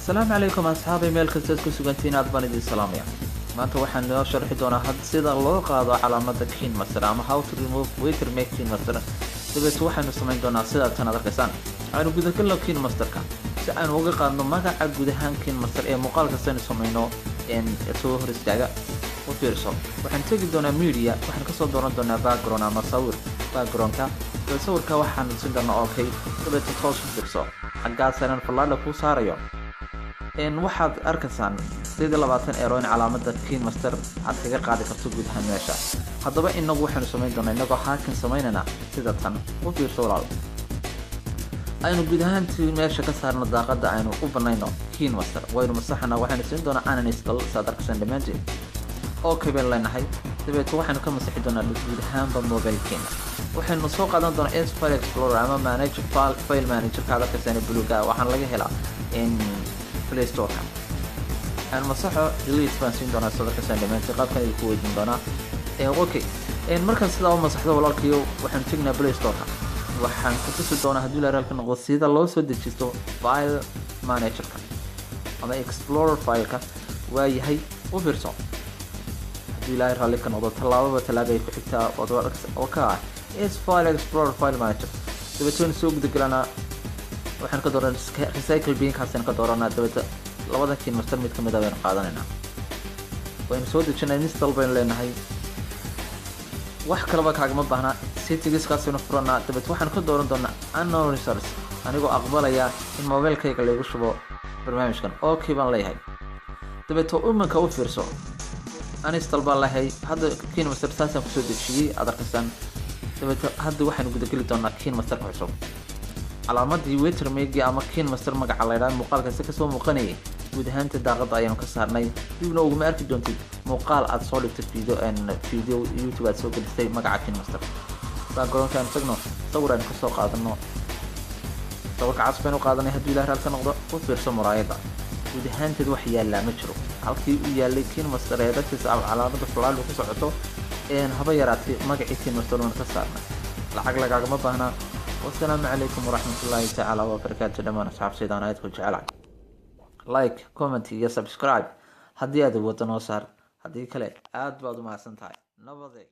السلام عليكم أصحابي ميل كستاس كسوغانتين أدبان دي سلامية maanta waxaan noo sharxi doonaa had sida loo qaado calaamada Keen Master ama how to remove watermark Keen Master dabeet waxaanu samayn doonaa sida tan arkaysan aanu gudaha galno Keen Master-ka si aan uga qaadno magaca gudahaan Keen Master ee muuqaalka saan samayno soo hor istaaga u fiirso waxaan tagi doonaa media waxaan ka soo dooran doonaa background ama sawir background-ka sawirka waxaan si doonaa okay dabeet toos u fiirso xaggaasaan falaadha ku saarayo waxaad arkaysaan 20 euro in calaamada Keen Master aad kaga qaadi karto gudaha meesha haddaba inagu waxaanu samayn doonaa inagoo haakin samaynana sida tan u fiirso walaal aynu gudahaan meesha ka saarno daaqada aynu u banayno Keen Master waynu masaxana waxaanu siin doonaa aan install sadarkasan dhamaantii oo kabeen leenahay dabeet waxaanu ka masaxi doonaa gudahaanba mobile-keena waxaanu soo qaadan doonaa File Explorer ama Manage File Manager kaada ka saaran buluuga waxaan laga helaa in Play Store أنا مصحة delete بانسين دونا صدق كسندمنت قاب كان يكون دونا أوكي مركز سلا ومصحة ولا الكيو وحن تجنا بلاي ستور وحن كتسو دونا هدول رالك نغوص هذا الله سود جستو فايل مانجر أما إكسبلورر فايل كا وهي هي وفيرسون هدول رالك نغوص تلاوة وتلاقي كحتة وضوء وكا إس فايل إكسبلورر فايل مانجر تبتون سوق دقلنا وحن كدورنا recycle bin كاسين كدورنا تبت labada Keen Master mid kamid ah waan qaadanayna waan soo dejinay install baan leenahay wax kale ba kaaga ma baahna settings ka soo furana dabad waxaan ku dooran doonaa unknown resource anigoo aqbalaya in mobile-kayga lagu shubo barnaamijkan okay baan leeyahay dabad ummanka u fiirso uninstall baan leeyahay hadda Keen Master saasan ku soo dejiyay adarkasan dabad hadda waxaan gudaha gali doonaa Keen Master ka cusub calaamadii watermark ama Keen Master magaca la yiraahdo muuqaalka si ka soo muuqanayay gudahaanta daaqada ayaan ka saarnay dibna ugu ma arki doontid muuqaal aad soo dhigtay video YouTube aad soo gelistay magaca Keen Master background-kan tagno sawiraan ka soo qaadano sawirka casbaan u qaadanay haddii ilaahay halka noqdo u fiirso muraayada gudahaanteed wax yaala ma jiro halkii u yaalay Keen Master ee dadkiisa calaamada falaal ku socoto haba yaraatay magaca Keen Master oo ka saarnay lacag lagaaga ma baahna والسلام عليكم ورحمة الله تعالى وبركاته دمان أصحاب سيدان آياتكو جعلان لايك كومنت يا سبسكرايب هدي أدو وطنو صار هدي كلي آد بعضو ما سنتهاي نبضي